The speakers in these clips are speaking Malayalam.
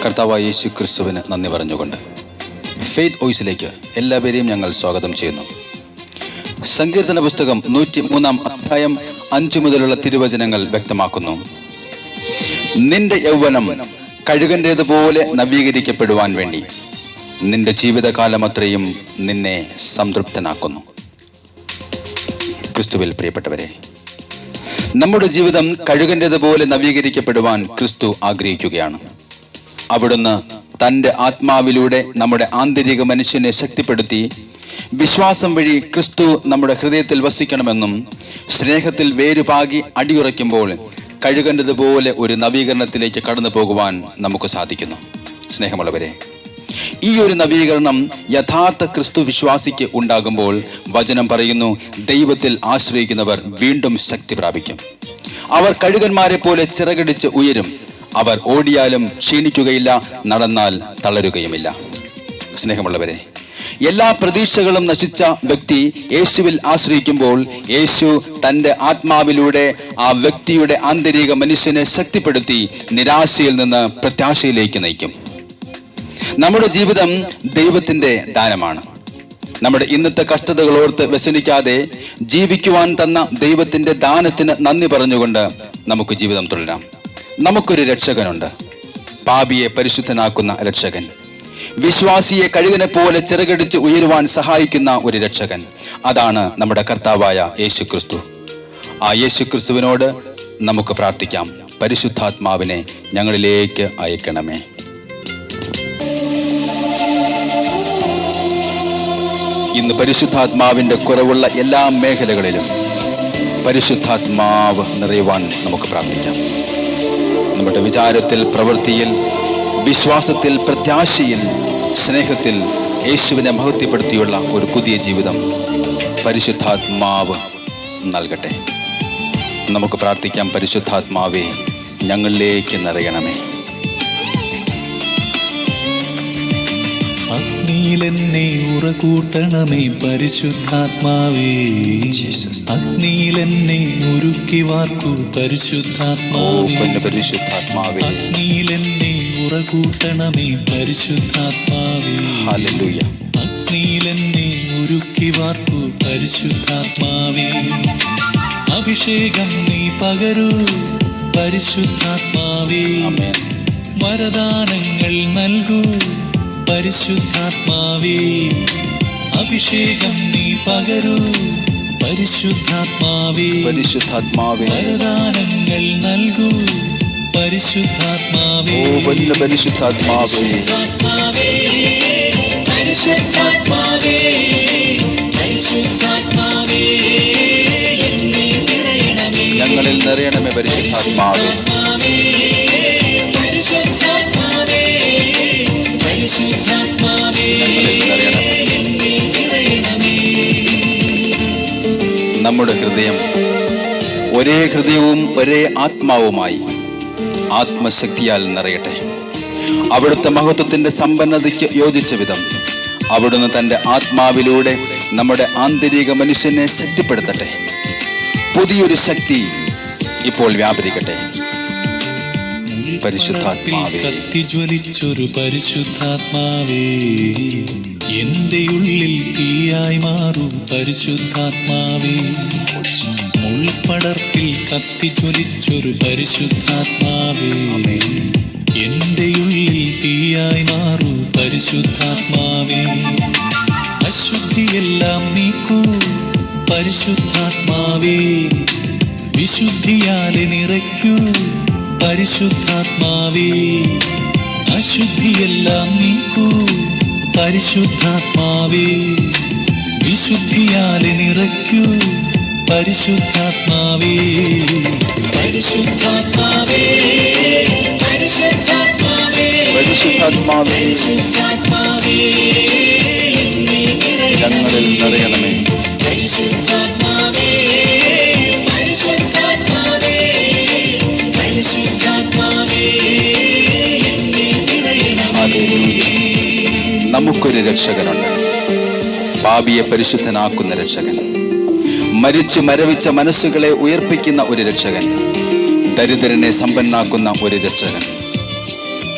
കർത്താവായ യേശു ക്രിസ്തുവിന് നന്ദി പറഞ്ഞുകൊണ്ട് ഫെയ്ത്ത് വോയിസിലേക്ക് എല്ലാവരെയും ഞങ്ങൾ സ്വാഗതം ചെയ്യുന്നു. സങ്കീർത്തന പുസ്തകം 103 അധ്യായം 5 മുതലുള്ള തിരുവചനങ്ങൾ വ്യക്തമാക്കുന്നു. നിന്റെ യൗവനം കഴുകൻ്റേതുപോലെ നവീകരിക്കപ്പെടുവാൻ വേണ്ടി നിന്റെ ജീവിതകാലം അത്രയും നിന്നെ സംതൃപ്തനാക്കുന്നു. ക്രിസ്തുവിൽ പ്രിയപ്പെട്ടവരെ, നമ്മുടെ ജീവിതം കഴുകൻ്റേതുപോലെ നവീകരിക്കപ്പെടുവാൻ ക്രിസ്തു ആഗ്രഹിക്കുകയാണ്. അവിടുന്ന് തൻ്റെ ആത്മാവിലൂടെ നമ്മുടെ ആന്തരിക മനുഷ്യനെ ശക്തിപ്പെടുത്തി വിശ്വാസം വഴി ക്രിസ്തു നമ്മുടെ ഹൃദയത്തിൽ വസിക്കണമെന്നും സ്നേഹത്തിൽ വേരുപാകി അടിയുറയ്ക്കുമ്പോൾ കഴുകേണ്ടതുപോലെ ഒരു നവീകരണത്തിലേക്ക് കടന്നു പോകുവാൻ നമുക്ക് സാധിക്കുന്നു. സ്നേഹമുള്ളവരെ, ഈ ഒരു നവീകരണം യഥാർത്ഥ ക്രിസ്തു വിശ്വാസിക്ക് ഉണ്ടാകുമ്പോൾ വചനം പറയുന്നു, ദൈവത്തിൽ ആശ്രയിക്കുന്നവർ വീണ്ടും ശക്തി പ്രാപിക്കും. അവർ കഴുകന്മാരെ പോലെ ചിറകടിച്ച് ഉയരും. അവർ ഓടിയാലും ക്ഷീണിക്കുകയില്ല, നടന്നാൽ തളരുകയുമില്ല. സ്നേഹമുള്ളവരെ, എല്ലാ പ്രതീക്ഷകളും നശിച്ച വ്യക്തി യേശുവിൽ ആശ്രയിക്കുമ്പോൾ യേശു തൻ്റെ ആത്മാവിലൂടെ ആ വ്യക്തിയുടെ ആന്തരിക മനുഷ്യനെ ശക്തിപ്പെടുത്തി നിരാശയിൽ നിന്ന് പ്രത്യാശയിലേക്ക് നയിക്കും. നമ്മുടെ ജീവിതം ദൈവത്തിൻ്റെ ദാനമാണ്. നമ്മുടെ ഇന്നത്തെ കഷ്ടതകളോർത്ത് വ്യസനിക്കാതെ ജീവിക്കുവാൻ തന്ന ദൈവത്തിൻ്റെ ദാനത്തിന് നന്ദി പറഞ്ഞുകൊണ്ട് നമുക്ക് ജീവിതം തുടരാം. നമുക്കൊരു രക്ഷകനുണ്ട്, പാപിയെ പരിശുദ്ധനാക്കുന്ന രക്ഷകൻ, വിശ്വാസിയെ കഴുകനെ പോലെ ചിറകടിച്ച് ഉയരുവാൻ സഹായിക്കുന്ന ഒരു രക്ഷകൻ. അതാണ് നമ്മുടെ കർത്താവായ യേശു ക്രിസ്തു. ആ യേശു ക്രിസ്തുവിനോട് നമുക്ക് പ്രാർത്ഥിക്കാം, പരിശുദ്ധാത്മാവിനെ ഞങ്ങളിലേക്ക് അയക്കണമേ. ഇന്ന് പരിശുദ്ധാത്മാവിൻ്റെ കുറവുള്ള എല്ലാ മേഖലകളിലും പരിശുദ്ധാത്മാവ് നിറയുവാൻ നമുക്ക് പ്രാർത്ഥിക്കാം. നമ്മുടെ വിചാരത്തിൽ, പ്രവൃത്തിയിൽ, വിശ്വാസത്തിൽ, പ്രത്യാശയിൽ, സ്നേഹത്തിൽ യേശുവിനെ മഹത്വപ്പെടുത്തിയുള്ള ഒരു പുതിയ ജീവിതം പരിശുദ്ധാത്മാവ് നൽകട്ടെ. നമുക്ക് പ്രാർത്ഥിക്കാം, പരിശുദ്ധാത്മാവേ ഞങ്ങളിലേക്ക് നിറയണമേ. അഗ്നിയിലെന്നെ ഉറകൂട്ടണമേ പരിശുദ്ധാത്മാവേ, അഗ്നിയിലെന്നെ ഉരുക്കി വാർക്കൂ പരിശുദ്ധാത്മാവേ, അഗ്നിയിലെന്നെ ഉറകൂട്ടണമേ പരിശുദ്ധാത്മാവേ, ഹല്ലേലൂയ. അഗ്നിയിലെന്നെ ഉരുക്കി വാർക്കൂ പരിശുദ്ധാത്മാവേ, അഭിഷേകം നീ പകരൂ പരിശുദ്ധാത്മാവേ, വരദാനങ്ങൾ നൽകൂ പരിശുദ്ധാത്മാവേ, അഭിഷേകം നീ പകരൂ പരിശുദ്ധാത്മാവേ, വരദാനങ്ങൾ നൽകൂ പരിശുദ്ധാത്മാവേ, പരിശുദ്ധാത്മാവേ, പരിശുദ്ധാത്മാവേ, പരിശുദ്ധാത്മാവേ, ഞങ്ങളിൽ നിറയണമേ പരിശുദ്ധാത്മാവേ. നമ്മുടെ ഹൃദയം ഒരേ ഹൃദയവും ഒരേ ആത്മാവുമായി ആത്മശക്തിയാൽ നിറയട്ടെ. അവിടുത്തെ മഹത്വത്തിൻ്റെ സമ്പന്നതയ്ക്ക് യോജിച്ച വിധം അവിടുന്ന് തൻ്റെ ആത്മാവിലൂടെ നമ്മുടെ ആന്തരിക മനുഷ്യനെ ശക്തിപ്പെടുത്തട്ടെ. പുതിയൊരു ശക്തി ഇപ്പോൾ വ്യാപരിക്കട്ടെ. പരിശുദ്ധാത്മാവേ, കത്തിജ്വലിച്ചൊരു പരിശുദ്ധാത്മാവേ, എന്റെ ഉള്ളിൽ തീയായി മാറൂ പരിശുദ്ധാത്മാവേ, മുൾപ്പടർപ്പിൽ കത്തിജ്വലിച്ചൊരു പരിശുദ്ധാത്മാവേ, എന്റെ ഉള്ളിൽ തീയായി മാറൂ പരിശുദ്ധാത്മാവേ, അശുദ്ധിയെല്ലാം നീക്കൂ പരിശുദ്ധാത്മാവേ, വിശുദ്ധിയാലെ നിറയ്ക്കൂ പരിശുദ്ധാത്മാവേ, അശുദ്ധിയെല്ലാം നീക്കൂ പരിശുദ്ധാത്മാവേ, വിശുദ്ധിയാലെ നിറയ്ക്കൂ പരിശുദ്ധാത്മാവേ, പരിശുദ്ധാത്മാവേ, പരിശുദ്ധാത്മാവേ, പരിശുദ്ധാത്മാവേ, ഞങ്ങളിൽ നിറയണമേ. പരിശുദ്ധാത്മാവേ, പരിശുദ്ധാത്മാവേ, പരിശുദ്ധാത്മാവേ, നമുക്കൊരു രക്ഷകനുണ്ട്, പാപിയെ പരിശുദ്ധനാക്കുന്ന രക്ഷകൻ, മരിച്ചു മരവിച്ച മനസ്സുകളെ ഉയർപ്പിക്കുന്ന ഒരു രക്ഷകൻ, ദരിദ്രനെ സമ്പന്നാക്കുന്ന ഒരു രക്ഷകൻ.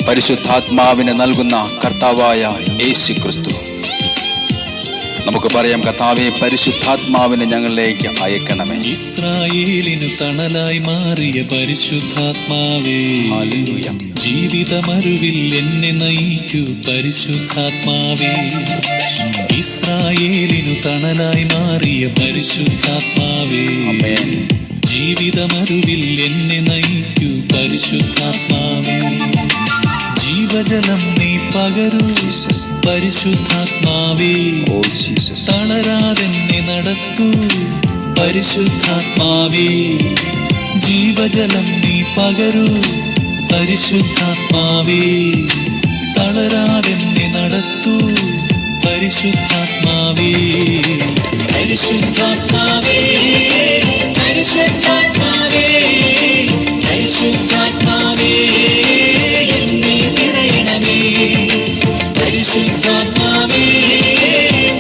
പരിശുദ്ധാത്മാവിനെ നൽകുന്ന കർത്താവായ യേശു ക്രിസ്തു. നമുക്ക് പറയാം, കർത്താവേ, പരിശുദ്ധാത്മാവിനെ ഞങ്ങളിലേക്ക് അയക്കണമേ. ഇസ്രായേലിനു തണലായി മാറിയ പരിശുദ്ധാത്മാവേ, ഹല്ലേലൂയ. ജീവിതമരുവിൽ എന്നെ നയിക്കൂ പരിശുദ്ധാത്മാവേ. ഇസ്രായേലിനു തണലായി മാറിയ പരിശുദ്ധാത്മാവേ, ആമേൻ. ജീവിതമരുവിൽ എന്നെ നയിക്കൂ പരിശുദ്ധാത്മാവേ. ജീവജലം നീ പകരൂ ജീസസ്. പരിശുദ്ധാത്മാവേ, ഓ ജീസസ്. തളരാതെന്നെ നടത്തൂ പരിശുദ്ധാത്മാവേ. ജീവജലം നീ പകരൂ പരിശുദ്ധാത്മാവേ, തളരാതെന്നെ നടത്തൂ പരിശുദ്ധാത്മാവേ. പരിശുദ്ധാത്മാവേ, പരിശുദ്ധാത്മാവേ, പരിശുദ്ധാത്മാവേ, എന്നിൽ നിറയണമേ. പരിശുദ്ധാത്മാവേ,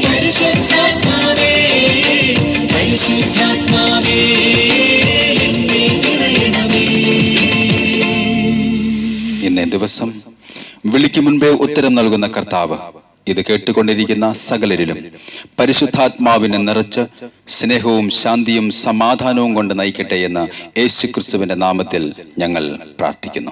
പരിശുദ്ധാത്മാവേ, പരിശുദ്ധാത്മാവേ, എന്നിൽ നിറയണമേ. ഇന്നേ ദിവസം വിളിക്ക് മുൻപേ ഉത്തരം നൽകുന്ന കർത്താവ് ഇത് കേട്ടുകൊണ്ടിരിക്കുന്ന സകലരിലും പരിശുദ്ധാത്മാവിനെ നിറച്ച് സ്നേഹവും ശാന്തിയും സമാധാനവും കൊണ്ട് നയിക്കട്ടെ എന്ന് യേശുക്രിസ്തുവിന്റെ നാമത്തിൽ ഞങ്ങൾ പ്രാർത്ഥിക്കുന്നു.